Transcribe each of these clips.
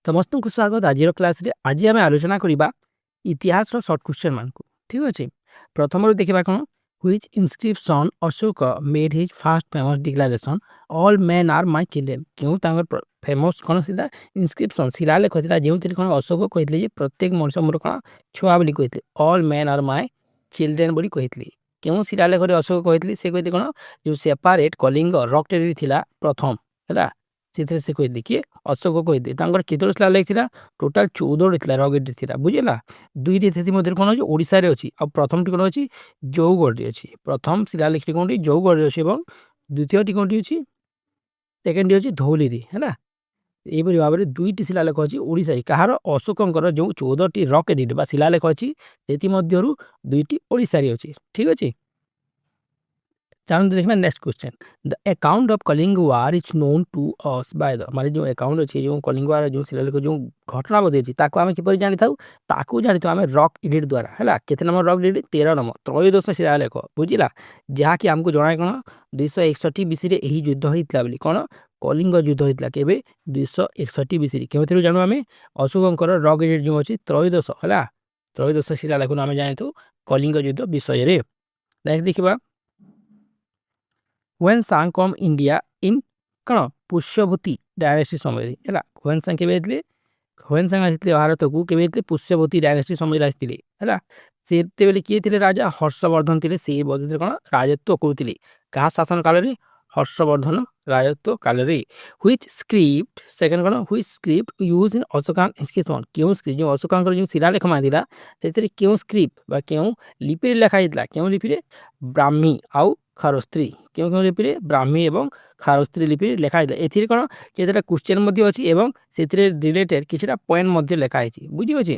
समस्त को स्वागत आज क्लास रे आज आम आलोचना करबा इतिहास रो शॉर्ट क्वेश्चन मान को ठीक अछि प्रथम रो देखबा कोन which inscription Ashoka made his first famous declaration all men are my children क्यों तांगर फेमस कोन सिदा इंस्क्रिप्शन शिलालेख थिला जेउतिर कोन अशोक कहितले जे प्रत्येक मनुष्य मोर कोन छुआ बोली कहितले all men are my children बोली कहितले क्यों शिलालेख रे अशोक कहितले से कहितले कोन जो सेपरेट कलिंग रॉक टेरी थिला प्रथम हैला से कह देखिए अशोक कहीदे केतोड़ शिलालेख थिला टोटाल 14 थिला रगेट थिला बुझिला दुईटी थेति मधुर कोन अछि ओडिसा रे अछि आ प्रथम टी कोन अछि जौगढ़ रे अछि प्रथम शिलालेख टी कोन जौगढ़ रे अछि एवं द्वितीय टी कोन अछि सेकंड टी अछि धौली रे हैला एई परि भाबरे दुईटी शिलालेख अछि ओडिसा कहार अशोकंकर जो 14 टी रॉकेट बा शिलालेख अछि सेति मध्यरु दुईटी ओडिसा रे अछि ठीक अछि चलो देखना next question the account of Kalinga war is known to us by the माने जो अकाउंट अछि जो कलिंग वार जो शिलालेख जो घटना बदे अछि ताको हम किपर जानि थाउ ताको जानि थाउ हम रॉक एडिट द्वारा हैला केते नंबर रॉक एडिट 13 नंबर त्रयोदश शिलालेख बुझिला जहा कि हमको जणाय कोन 261 बीसी रे एही युद्ध होइतला बोली कोन कलिंग युद्ध होइतला केबे 261 बीसी रे केमथिरु जानु हम अशोकंकर रॉक एडिट जो अछि त्रयोदश हैला त्रयोदश शिलालेख हम जानि थाउ कलिंग युद्ध विषय रे नेक्स्ट देखिबा when sang come India in कण पुष्यवती डायनेस्टी समय हैला when sang केबे आइतले when sang आइतले भारत को केबे आइतले पुष्यवती डायनेस्टी समय आइतले हैला सेते बेले किए थिले राजा हर्षवर्धन थिले से बदले कण राजत्व करथिले का शासन काल रे हर्षवर्धन राजत्व काल रे व्हिच स्क्रिप्ट सेकंड कण which script use in Ashokan inscription क्यों स्क्रिप्ट जो अशोकांकर जो शिलालेख मादिला सेते क्यों स्क्रिप्ट बा क्यों लिपि लेखा हितला क्यों लिपि रे ब्राह्मी आउ खारस्त्री क्यों क्यों लिपि रे ब्राह्मी एवं खारस्त्री लिपि लेखा हितला एथिरे कण केतेटा क्वेश्चन मध्ये अछि एवं सेतिरे रिलेटेड किछटा पॉइंट मध्ये लेखा आइछि बुझि अछि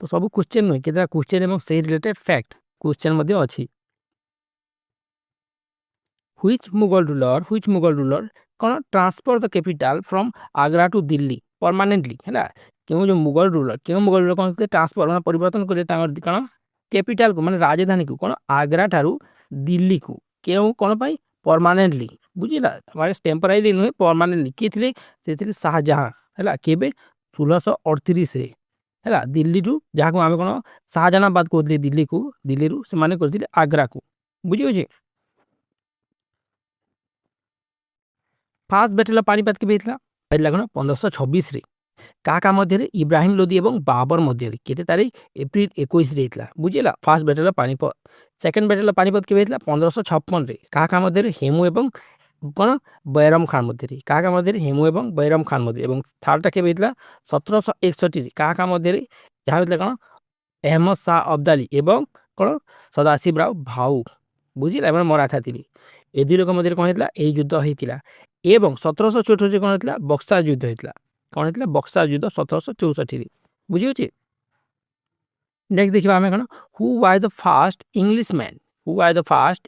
तो सब क्वेश्चन नै केतेटा क्वेश्चन एवं से रिलेटेड फैक्ट क्वेश्चन मध्ये अछि which mughal ruler कौन transfer the capital from Agra to Delhi permanently हैला क्यों जो मुगल रूलर कौन ट्रांसफर माने परिवर्तन करे तांगर कौन कैपिटल को माने राजधानी को कौन आगरा ठारू दिल्ली को क्यों कौन पाई परमानेंटली बुझिला माने टेम्परेरी नुहे परमानेंटली के थिले से थिले शाहजहां हैला केबे 1638 रे हैला दिल्ली टू जहा को आमे कौन शाहजहानाबाद को दिल्ली रू से माने करथिले आगरा को बुझियो जे फास्ट बैटल पानीपत के बेतला लगन 1526 रे काका मध्य इब्राहिम लोदी एवं बाबर मध्य केते तारीख एप्रिल 21 रे इतला बुझिला first battle Panipat second battle Panipat के बेतला 1556 रे काका मध्य हेमू एवं कोन बैरम खान मध्य रे काका मध्य हेमू एवं बैरम खान मध्य एवं थर्ड टा के बेतला 1761 रे काका मध्य जहा बेतला कोन अहमद शाह अब्दाली एवं कोन सदाशिव राव भाऊ बुझिला एवं मराठा थिली ए दुई लोक मध्य कोन हेतला ए युद्ध हेतिला एवं 1764 रे कोन हेतला बक्सर युद्ध हेतला कोन हेतला बक्सर युद्ध 1764 रे बुझियो छी नेक्स्ट देखिबा हमें कोन who was the first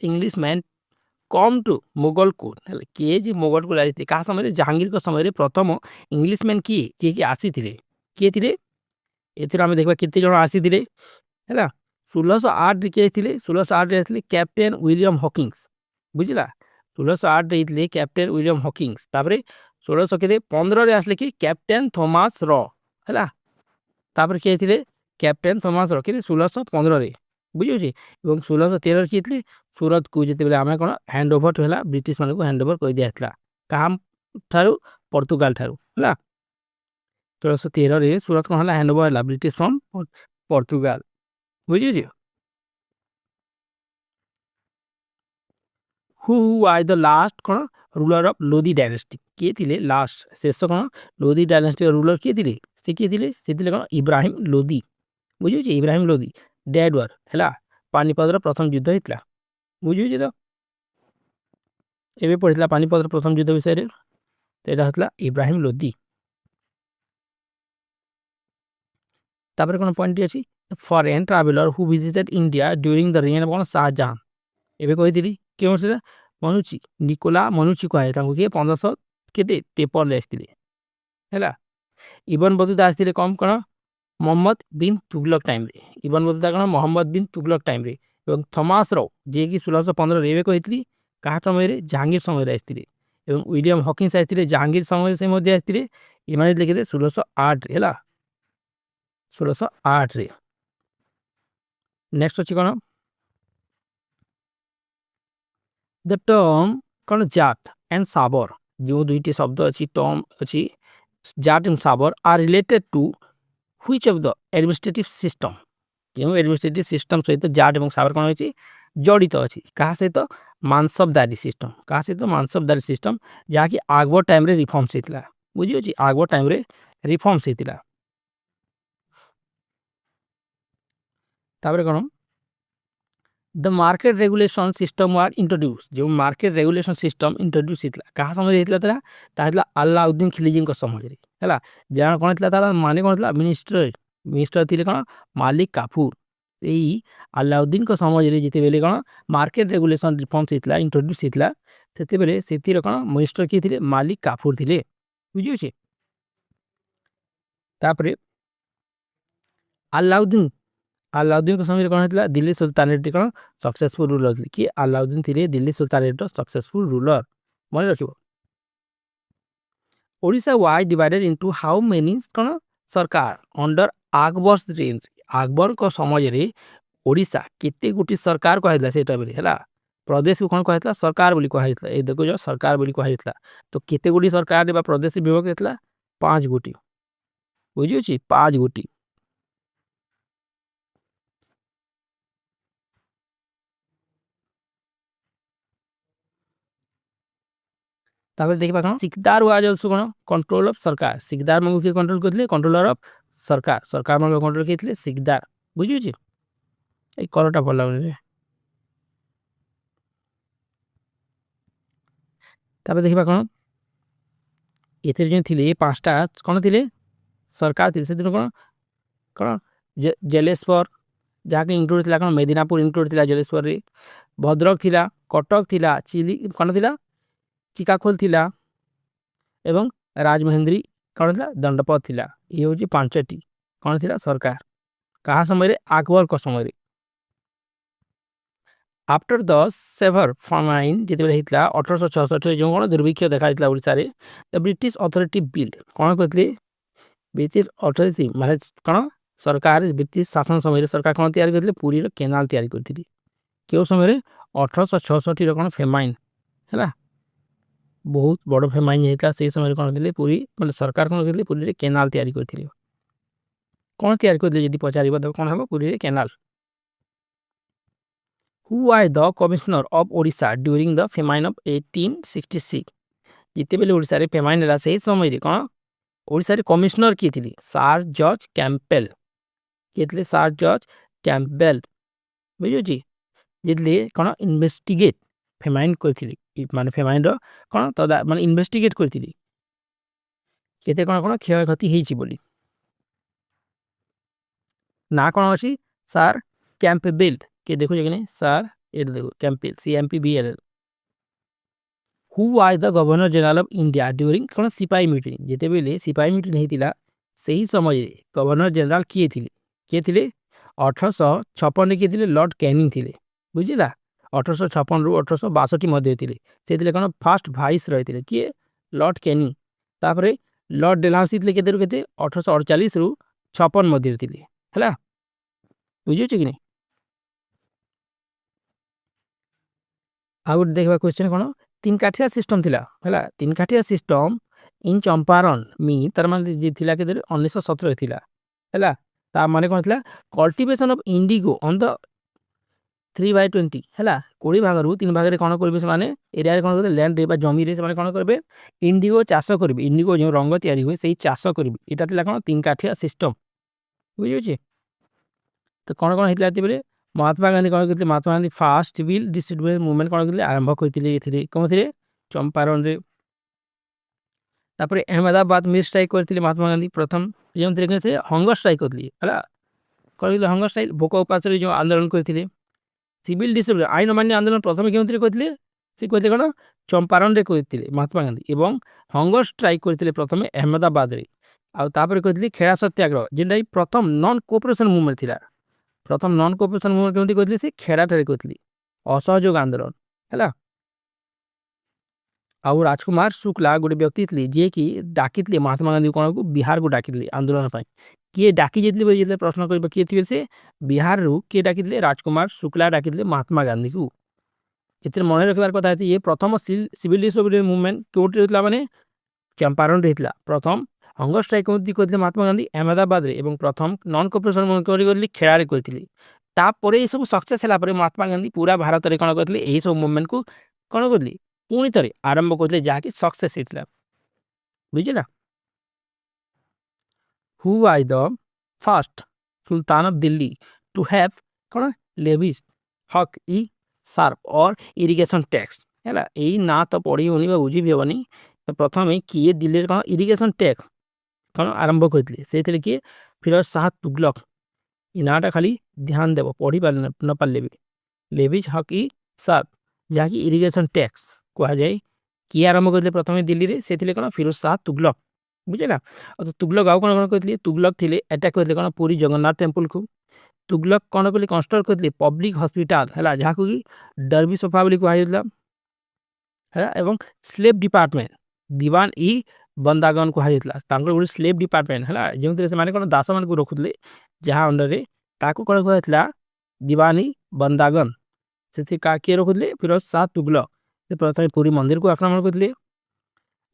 Englishman come to Mughal court के जे मुगल को लाइते का समय रे जहांगीर को समय रे प्रथम इंग्लिशमैन की के आसी थिले के थिले एथिरा हमें देखबा केते जण आसी थिले हैला 1608 रे के थिले 1608 रे आसले कैप्टन विलियम हॉकिंस बुझिला 1608 रे इतले कैप्टन विलियम हॉकिंस तापरे 1615 रे आसले कि कैप्टन थॉमस रॉ हैला तापरे के थिले कैप्टन थॉमस रॉ के 1615 रे बुझियो छी एवं 1613 के थिले सूरत को जेते बेले आमे कोन हैंड ओवर होला ब्रिटिश माने को हैंड ओवर कर दियाथला काम थारु पोर्तुगाल थारु हैला 1613 रे सूरत कोन होला हैंड ओवर होला ब्रिटिश फ्रॉम पोर्तुगाल बुझियो छी who was the last cone ruler of Lodi dynasty के थिले लास्ट शेष कोन लोदी डायनेस्टी रूलर के थिले से थिले कोन इब्राहिम लोदी बुझियो छी इब्राहिम लोदी डेड वर हैला पानीपत रो प्रथम युद्ध हितला बुझियो छी तो एबे पढितला पानीपत रो प्रथम युद्ध विषय रे तेटा हतला इब्राहिम लोदी तापर कोन पॉइंट अछि foreign traveller who visited India during the reign of Shahjahan एबे कहितली क्यों से मनुची निकोला मनुची को आए ताको के 1500 केते 53 ले आस्तिले हैला इबन बतुता आस्तिले कम कोन मोहम्मद बिन तुगलक टाइम रे इबन बतुता कोन मोहम्मद बिन तुगलक टाइम रे एवं थॉमस रो जे कि 1615 रे एबे कहितली का समय रे जहांगीर समय रे आस्तिले एवं विलियम हॉकिंस आस्तिले जहांगीर समय से मध्ये आस्तिले ଏମାନେ ଲେଖିଥିଲେ 1608 ହେଲା 1608 ରେ। ନେକ୍ସଟ ଅଛି କ'ଣ ଦ ଟର୍ମ କ'ଣ ଜାଟ୍ ଆଣ୍ଡ ସାବର ଯେଉଁ ଦୁଇଟି ଶବ୍ଦ ଅଛି ଟର୍ମ ଅଛି Jat and Sabar R related two which of the administrative system କେଉଁ ଆଡମିନିଷ୍ଟ୍ରେଟିଭ ସିଷ୍ଟମ ସହିତ ଜାଟ୍ ଏବଂ ସାବର କ'ଣ ଅଛି ଜଡ଼ିତ ଅଛି କାହା ସହିତ ମାନ୍ସବଦାରୀ ସିଷ୍ଟମ କାହା ସହିତ ମାନ୍ସବଦାରୀ ସିଷ୍ଟମ ଯାହାକି ଆକବର ଟାଇମରେ ରିଫର୍ମସ ହେଇଥିଲା ବୁଝିଅଛି ଆକବର ଟାଇମରେ ରିଫର୍ମସ ହେଇଥିଲା। ତାପରେ କ'ଣ the market regulation system were introduce ଯେଉଁ ମାର୍କେଟ ରେଗୁଲେସନ ସିଷ୍ଟମ ଇଣ୍ଟ୍ରୋଡ୍ୟୁସ୍ ହେଇଥିଲା କାହା ସମୟରେ ହେଇଥିଲା ତାହା ହେଇଥିଲା ଆଲ୍ଲାଉଦ୍ଦିନ ଖିଲଜୀଙ୍କ ସମୟରେ ହେଲା ଯାହା କ'ଣ ଥିଲା ତାର ମାନେ କ'ଣ ଥିଲା ମିନିଷ୍ଟର ଥିଲେ କ'ଣ ମାଲିକ କାଫୁର ଏଇ ଆଲ୍ଲାଉଦ୍ଦିନଙ୍କ ସମୟରେ ଯେତେବେଳେ କ'ଣ ମାର୍କେଟ ରେଗୁଲେସନ ରିଫର୍ମସ ହେଇଥିଲା ଇଣ୍ଟ୍ରୋଡ୍ୟୁସ୍ ହେଇଥିଲା ସେତେବେଳେ ସେଥିର କ'ଣ ମିନିଷ୍ଟର କିଏ ଥିଲେ ମାଲିକ କାଫୁର ଥିଲେ ବୁଝିଅଛି। ତାପରେ ଆଲ୍ଲାଉଦ୍ଦିନଙ୍କ ସମୟରେ କ'ଣ ହେଇଥିଲା ଦିଲ୍ଲୀ ସୁଲତାନେଟରେ କ'ଣ ସକ୍ସେସଫୁଲ ରୁଲର ଥିଲେ କିଏ ଆଲ୍ଲାଉଦ୍ଦିନ ଥିଲେ ଦିଲ୍ଲୀ ସୁଲତାନେଟର ସକ୍ସେସଫୁଲ ରୁଲର ମନେ ରଖିବ। Odisha was divided into how many କ'ଣ ସରକାର ଅଣ୍ଡର ଆକବର୍ସ ରେଞ୍ଜ ଆକବରଙ୍କ ସମୟରେ ଓଡ଼ିଶା କେତେ ଗୋଟି ସରକାର କୁହାଯାଇଥିଲା ସେଇଟା ବୋଲି ହେଲା ପ୍ରଦେଶକୁ କ'ଣ କୁହାଯାଇଥିଲା ସରକାର ବୋଲି କୁହାଯାଇଥିଲା ଏଇ ଦେଖୁଛ ସରକାର ବୋଲି କୁହାଯାଇଥିଲା ତ କେତେ ଗୋଟି ସରକାର ବା ପ୍ରଦେଶ ବିଭକ୍ତ ହେଇଥିଲା 5 ଗୋଟି ବୁଝିଅଛି 5 ଗୋଟି। ତାପରେ ଦେଖିବା କ'ଣ ସିକଦାର ୱାଜ ଅଲସୋ କ'ଣ କଣ୍ଟ୍ରୋଲ ଅଫ ସରକାର ସିକଦାର ମାନଙ୍କୁ କିଏ କଣ୍ଟ୍ରୋଲ କରିଥିଲେ କଣ୍ଟ୍ରୋଲର ଅଫ ସରକାର ମାନଙ୍କୁ କଣ୍ଟ୍ରୋଲ କରିଥିଲେ ସିକଦାର ବୁଝିଅଛି ଏଇ କଲରଟା ଭଲ ଲାଗୁନି। ତାପରେ ଦେଖିବା କ'ଣ ଏଥିରେ ଯେଉଁ ଥିଲେ 5ଟା କ'ଣ ଥିଲେ ସରକାର ଥିଲେ ସେଥିରୁ କ'ଣ କ'ଣ ଜଲେଶ୍ୱର ଯାହାକି ଇନକ୍ଲୁଡ୍ ଥିଲା କ'ଣ ମେଦିନାପୁର ଇନକ୍ଲୁଡ୍ ଥିଲା ଜଲେଶ୍ୱରରେ ଭଦ୍ରକ ଥିଲା କଟକ ଥିଲା ଚିଲି କ'ଣ ଥିଲା ଚିକାଖୋଲ ଥିଲା ଏବଂ ରାଜମହେନ୍ଦ୍ରୀ କ'ଣ ଥିଲା ଦଣ୍ଡପତ ଥିଲା ଇଏ ହେଉଛି 5ଟି କ'ଣ ଥିଲା ସରକାର କାହା ସମୟରେ ଆକବରଙ୍କ ସମୟରେ। ଆଫ୍ଟର ଦ ସେଭର ଫାମାଇନ୍ ଯେତେବେଳେ ହେଇଥିଲା 1866 ଯେଉଁ କ'ଣ ଦୁର୍ଭିକ୍ଷ ଦେଖାଯାଇଥିଲା ଓଡ଼ିଶାରେ ଦ ବ୍ରିଟିଶ ଅଥରିଟି ବିଲ୍ଡ କ'ଣ କରିଥିଲେ ବ୍ରିଟିଶ ଅଥରିଟି ମାନେ କ'ଣ ସରକାର ବ୍ରିଟିଶ ଶାସନ ସମୟରେ ସରକାର କ'ଣ ତିଆରି କରିଥିଲେ ପୁରୀର କେନାଲ ତିଆରି କରିଥିଲେ କେଉଁ ସମୟରେ 1866ର କ'ଣ ଫେମାଇନ୍ ହେଲା ବହୁତ ବଡ଼ ଫେମାଇନ୍ ହେଇଥିଲା ସେଇ ସମୟରେ କ'ଣ କରିଥିଲେ ପୁରୀ ମାନେ ସରକାର କ'ଣ କରିଥିଲେ ପୁରୀରେ କେନାଲ ତିଆରି କରିଥିଲେ କ'ଣ ତିଆରି କରିଥିଲେ ଯଦି ପଚାରିବ ତ କ'ଣ ହେବ ପୁରୀରେ canal. Who was the commissioner of Odisha during the famine of 1866 ଯେତେବେଳେ ଓଡ଼ିଶାରେ ଫେମାଇନ୍ ହେଲା ସେହି ସମୟରେ କ'ଣ ଓଡ଼ିଶାରେ କମିଶନର କିଏ ଥିଲେ ସାର୍ ଜର୍ଜ କ୍ୟାମ୍ପବେଲ୍ କିଏ ଥିଲେ ସାର୍ ଜର୍ଜ କ୍ୟାମ୍ପବେଲ୍ ବୁଝୁଛି ଯେତେବେଳେ କ'ଣ ଇନଭେଷ୍ଟିଗେଟ୍ ଫେମାଇନ୍ କରିଥିଲେ ମାନେ ଫେମାଇନ୍ର କ'ଣ ମାନେ ଇନଭେଷ୍ଟିଗେଟ୍ କରିଥିଲେ କେତେ କ'ଣ କ'ଣ କ୍ଷୟକ୍ଷତି ହେଇଛି ବୋଲି ନା କ'ଣ ଅଛି ସାର୍ କ୍ୟାମ୍ପବେଲ୍ କିଏ ଦେଖୁଛ କି ନାହିଁ ସାର୍ ଏଇଟା ଦେଖୁ Campbell CMPBL। Who was the governor general of India during କ'ଣ ସିପାହୀ ମିଟିଂ ଯେତେବେଳେ ସିପାହୀ ମିଟିଂ ହେଇଥିଲା ସେହି ସମୟରେ ଗଭର୍ଣ୍ଣର ଜେନେରାଲ କିଏ ଥିଲେ 1856ରେ କିଏ ଥିଲେ ଲର୍ଡ କ୍ୟାନିଂ ଥିଲେ ବୁଝିଲା 1856ରୁ 1862 ମଧ୍ୟରେ ଥିଲେ ସେ ଥିଲେ କ'ଣ ଫାର୍ଷ୍ଟ ଭାଇସ୍ ରହିଥିଲେ କିଏ ଲର୍ଡ କ୍ୟାନିଂ ତାପରେ ଲର୍ଡ ଡେଲହାଉସି ଥିଲେ କେତେରୁ କେତେ 1848ରୁ 56 ମଧ୍ୟରେ ଥିଲେ ହେଲା ବୁଝୁଛୁ କି ନାହିଁ। ଆଉ ଗୋଟେ ଦେଖିବା କ୍ୱେଶ୍ଚନ କ'ଣ 3 କାଠିଆ ସିଷ୍ଟମ ଥିଲା ହେଲା 3 କାଠିଆ ସିଷ୍ଟମ ଇନ୍ ଚମ୍ପାରନ ତାର ମାନେ ଥିଲା କେତେ 1917 ଥିଲା ହେଲା ତା ମାନେ କ'ଣ ଥିଲା cultivation of IndiGo on the 3/20 ହେଲା 20 ଭାଗରୁ 3 ଭାଗରେ କ'ଣ କରିବେ ସେମାନେ ଏରିଆରେ କ'ଣ କରିବେ ଲ୍ୟାଣ୍ଡରେ ବା ଜମିରେ ସେମାନେ କ'ଣ କରିବେ ଇଣ୍ଡିଗୋ ଚାଷ କରିବେ ଇଣ୍ଡିଗୋ ଯେଉଁ ରଙ୍ଗ ତିଆରି ହୁଏ ସେଇ ଚାଷ କରିବେ ଏଇଟା ଥିଲା କ'ଣ 3 କାଠିଆ ସିଷ୍ଟମ ବୁଝିଛି। ତ କ'ଣ କ'ଣ ହେଇଥିଲା ସେତେବେଳେ ମହାତ୍ମା ଗାନ୍ଧୀ କ'ଣ କରିଥିଲେ Mahatma Gandhi first civil disabled movement କ'ଣ କରିଥିଲେ ଆରମ୍ଭ କରିଥିଲେ ଏଥିରେ କେଉଁଥିରେ ଚମ୍ପାରନରେ ତାପରେ ଅହମଦାବାଦ ମିଲ୍ ଷ୍ଟ୍ରାଇକ୍ କରିଥିଲେ ମହାତ୍ମା ଗାନ୍ଧୀ ପ୍ରଥମ ଯେଉଁଥିରେ ସେ ହଙ୍ଗର ଷ୍ଟ୍ରାଇକ୍ କରିଥିଲେ ହେଲା କରିଥିଲେ ହଙ୍ଗର ଷ୍ଟ୍ରାଇକ୍ ଭୋକ ଉପାସରେ ଯେଉଁ ଆନ୍ଦୋଳନ କରିଥିଲେ ସିଭିଲ ଡିସଏବଲ୍ଡ ଆଇନ ଅମାନ୍ୟ ଆନ୍ଦୋଳନ ପ୍ରଥମେ କେଉଁଥିରେ କରିଥିଲେ ସେ କହିଥିଲେ କ'ଣ ଚମ୍ପାରନରେ କରିଥିଲେ ମହାତ୍ମା ଗାନ୍ଧୀ ଏବଂ ହଙ୍ଗର ଷ୍ଟ୍ରାଇକ୍ କରିଥିଲେ ପ୍ରଥମେ ଅହମଦାବାଦରେ ଆଉ ତାପରେ କହିଥିଲେ ଖେଳା ସତ୍ୟାଗ୍ରହ ଯେଉଁଟାକି ପ୍ରଥମ ନନ୍ କୋଅପରେସନ ମୁଭମେଣ୍ଟ ଥିଲା ପ୍ରଥମ ନନ୍ କୋଅପରେସନ ମୁଭମେଣ୍ଟ କେଉଁଠି କହିଥିଲେ ସେ ଖେଳାଠାରେ କହିଥିଲେ ଅସହଯୋଗ ଆନ୍ଦୋଳନ ହେଲା। आउ राजकुमार शुक्ला गोटे व्यक्ति थे जी कि डाकी महात्मा गांधी कौन को बिहार को डाकी आंदोलन पर किए डाकी जितने प्रश्न कर किए थे से बिहार रू किए डाकी राजकुमार शुक्ला डाकी महात्मा गांधी को ये मन रखार कथा ये प्रथम सिविल डिसोबीडियंस मूवमेंट कोर्टे होता माने चंपारण रही प्रथम हंगर स्ट्राइक करते महात्मा गांधी अहमदाबाद रे प्रथम नॉन कॉपरेशन खेड़ा करते तापर ये सब सक्सेस है महात्मा गांधी पूरा भारत में कौन करते यही सब मुवमेंट को कौन करते पुणी थे आरंभ करते जहाँकि सक्सेस होता बुझे who was the first sultan of Delhi to have कौन लेविस हक ई सार्प और इरिगेशन टैक्स है यही ना तो पढ़ी होनी बुझी भी हेनी तो प्रथम किए दिल्ली कौन इरिगेशन टैक्स कौन आरंभ करते से किए फिरोज शाह तुगलक इ नाटा खाली ध्यान देव पढ़ी पारे न पारे भी लेविस हक ई सार्प जहाँकि इरिगेशन टैक्स कह जाए किए आरंभ करते प्रथम दिल्ली रे से कौन फिरोज शाह तुगलक बुझेगा तो तुगलक आउ कौन कौन कहते तुगलक थे अटैक करते कौन पुरी जगन्नाथ टेम्पल को तुगलक कौन कले कंस्ट्रक्ट करते पब्लिक हॉस्पिटल है जहाँ को कि डरबी सफा बोली कहला है एवं स्लेव डिपार्टमेंट दीवान ई बंदागन कहला गोटे स्लेव डिपार्टमेंट है जो से कौन दास मान को रखुले जहाँ अंडर ताकू कौन कहला दीवानी बंदागन से किए रखुले फिरोज शाह तुगलक से प्रथम पुरी मंदिर को आक्रमण करते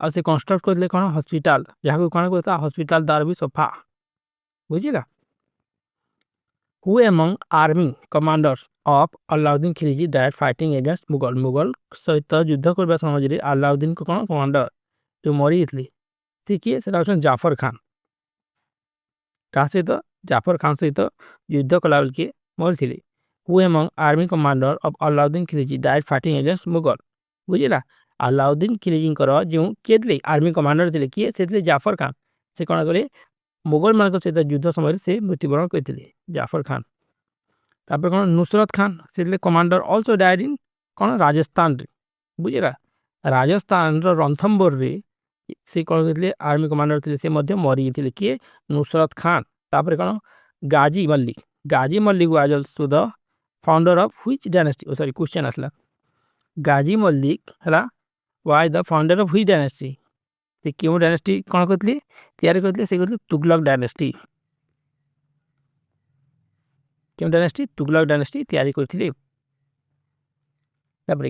और से कंस्ट्रक्ट करते कौन हॉस्पिटल जहाँ को कौन कहता हॉस्पिटल दरबी सफा बुझेगा Who among army commanders of Alauddin Khilji died fighting against Mughal सहित युद्ध करबा समय अलाउद्दीन को कौन कमांडर जो मरी थी ठीक है से जाफर खान क्या सहित जाफर खान सहित युद्ध कला बेल मरी थी Who among army commander of Alauddin Khilji died fighting against Mughal बुझेगा Alauddin Khilji जो किए थे आर्मी कमांडर थे किए से जाफर खान से कौन करे मुगल मान सहित युद्ध समय से मृत्युवरण करते जाफर खान तापर कौन नुसरत खान से कमांडर ऑल्सो डाइड इन कौन राजस्थान बुझेगा राजस्थान रणथंबोर रे से कौन कहते आर्मी कमांडर थे से मरी थे किए नुसरत खान तापर कौन Ghazi Malik was also the founder of which dynasty sorry question आसला गाजी मल्लिक है was the founder of which dynasty से क्यों डायनेस्टी कौन करते तैयारी करते से कहते तुगलक डायनेस्टी क्यों डायनेस्टी तुगलक डायनेस्टी तैयारी करते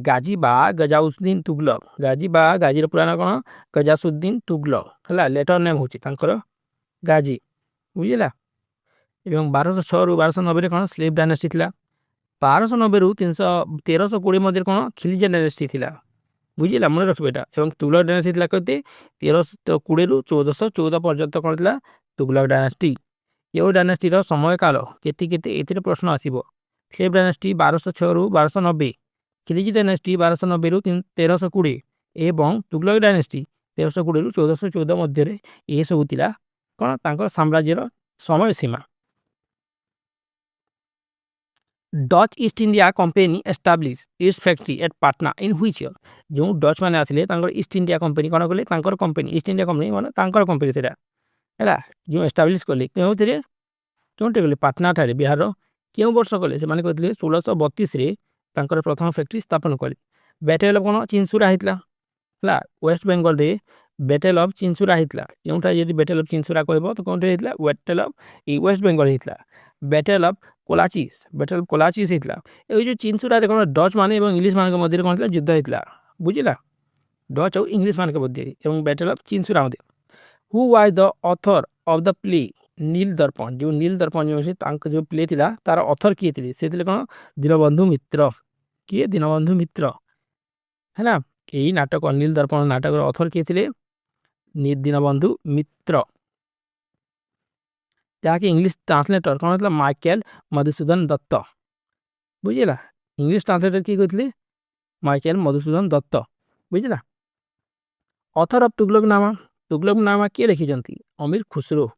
गाजी बा गजाउद्दीन तुगलक गाजी बा गाजीर पुराना कौन गजासुद्दीन तुगलक है लेटर नेम हूँ गाजी बुझेगा 1206 रु 1290 कौन स्लेव डायनेस्टी थी 1290 रु 1320 मध्य कौन खिलजी डायनेस्टी थी बुझेगा मन रखिए यहाँ तुगलक डायनेस्टी थी कहते 1320 रु 1414 पर्यंत कौन थी तुगलक डायनेस्टी ये डायनेस्टी समय काल के प्रश्न आसो स्लेव डायनेस्टी 1206 रु 1290 खिलजी डायनेस्टी 1290 रु 1320 एवं तुगलक डायनेस्टी 1320 रु 1414 मध्य ये सब थी कौन साम्राज्यर समय सीमा Dutch East India Company establish its factory at Patna in which year जो डच मैंने आसिले ईस्ट इंडिया कंपनी कौन कले कंपनी ईस्ट इंडिया कंपनी माने कंपनी से है जो एस्टाब्लिश कले क्यों कले पाटना ठारे बिहार क्यों वर्ष कले से कहते 1632 प्रथम फैक्ट्री स्थापन कले बैटेल कौन चिंसुरा होता है वेस्ट बेंगल रे बैटेल ऑफ चिंसुरा होता जो बैटेल ऑफ चिंसुरा कह तो कौन बैटेल ऑफ वेस्ट बेंगल होता बैटेल ऑफ कोलाचिस होता है जो चिंसुरा कौन डच मान इंग्लिश मान मध्य कौन युद्ध होता बुझेगा डच और इंग्लिश मान मध्य बैटेल ऑफ चिंसुरा मध्य who was the author of the play Nil Darpan जो प्ले थी तार ऑथर किए थे से कौन दीनबंधु मित्र किए दीनबंधु मित्र है ना यही नाटक नील दर्पण नाटक ऑथर किए थे दीनबंधु मित्र जहाँकि इंग्लिश ट्रांसलेटर कौन था माइकल मधुसूदन दत्त बुझेगा इंग्लिश ट्रांसलेटर किए कहते माइकल मधुसूदन दत्त बुझेगा ऑथर ऑफ तुगलक नामा किए लिखिं अमीर खुसरो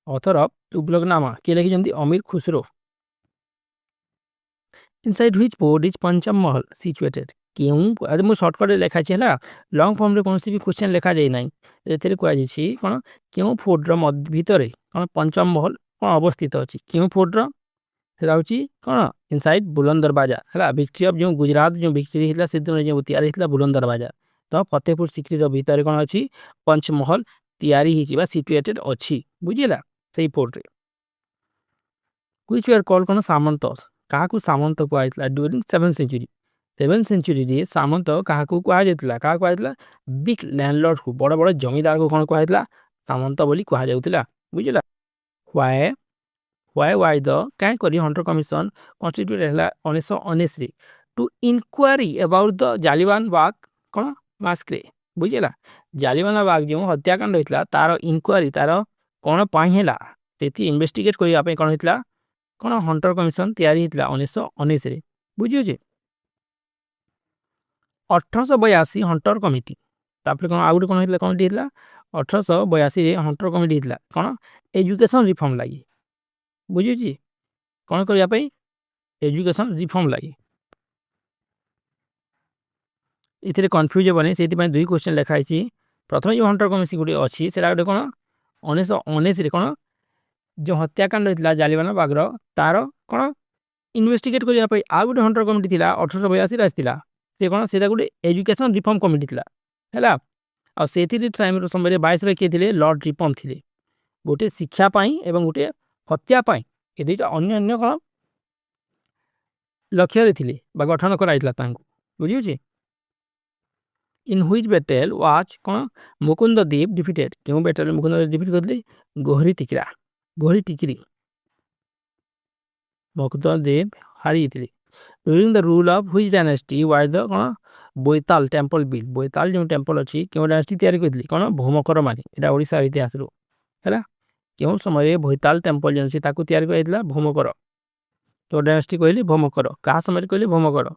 ऑथर ऑफ तुगलक नामा किए लिखिं अमीर Khusro inside which port is पंचम महल सिचुएटेड क्यों आज मुझे सर्टकट लिखाई है लंग फॉर्म कौन सी भी क्वेश्चन लिखा जाए ना कहुच्छी कौन क्यों फोर्टर भितर कौन पंचम महल कौन अवस्थित अच्छी क्यों फोर्टर से कौन इनसाइड बुलंद दरवाजा है विक्ट्री ऑफ जो गुजरात जो विक्ट्री होता से जो तैयारी होता बुलंद दरवाजा तो फतेहपुर सिक्री भीतर कौन अच्छी पंचमहल तैयारी सिचुएटेड अच्छी बुझीला से फोर्ट रे व्हिच वर कॉल्ड कौन सामंत क्या सामंत कहला during 7th century 7th century रे सामंत क्या कहला बिग लैंडलॉर्ड को बड़ बड़ जमीदार को कौन कहला सामंत बोली कहला बुझीला व्हाई व्हाई द क्या करी हंटर कमिशन कॉन्स्टिट्यूट है 1919 रे टू इनक्वारी अबाउट द जालियान बाग कौन मास्क्रे बुझेला जालियान बाग जो हत्याकांड होता तार इनक्वारी तार कौन पाई है तेती इन्वेस्टिगेट करने कौन होता कौन हंटर कमिशन तैयारी होता 1919 रे बुझे 1882 हंटर कमिटी तापर कौन आउट कौन होता कमिटी होता 1882 हंटर कमिटी होता कौन एजुकेशन रिफॉर्म लगी बुझे कौन करने एजुकेशन रिफॉर्म लगी इतने कन्फ्यूज हेनी से दुई क्वेश्चन लिखाई प्रथम जो हंटर कमिशन गोटे अच्छी से गोटे कौन 1919 कौन जो हत्याकांड होता जालियान बागर तार कौन इन्वेस्टिगेट करने आ गए हंटर कमिटी थी 1882 आसाला से कौन से गोटे एजुकेशन रिफॉर्म कमिटी थी है आसे टाइम समय 22 किए थे लॉर्ड रिपन थे गोटे शिक्षापाई और गोटे हत्यापाई ये दुईटा अन्य कौन लक्ष्य थे गठन कराइला बुझे इन व्हिच बैटल वाच कौन मुकुंद देव डिफिटेड क्यों बैटल मुकुंद देव डिफिट करते गोहरी टिकरी मुकुंद देव हारी थे during the rule of which dynasty was the कौन बोईताल टेम्पल बिल्ड बोईताल जो टेम्पल अच्छी क्यों डायनेस्टी तैयारी करते कौन भौमकर मानी यहाँ ओडिशा इतिहास है क्यों समय बोईताल टेम्पल जो तैयारी कर भौमकर तो डायनेस्टी कहले भौमकर क्या समय कहले भौमकर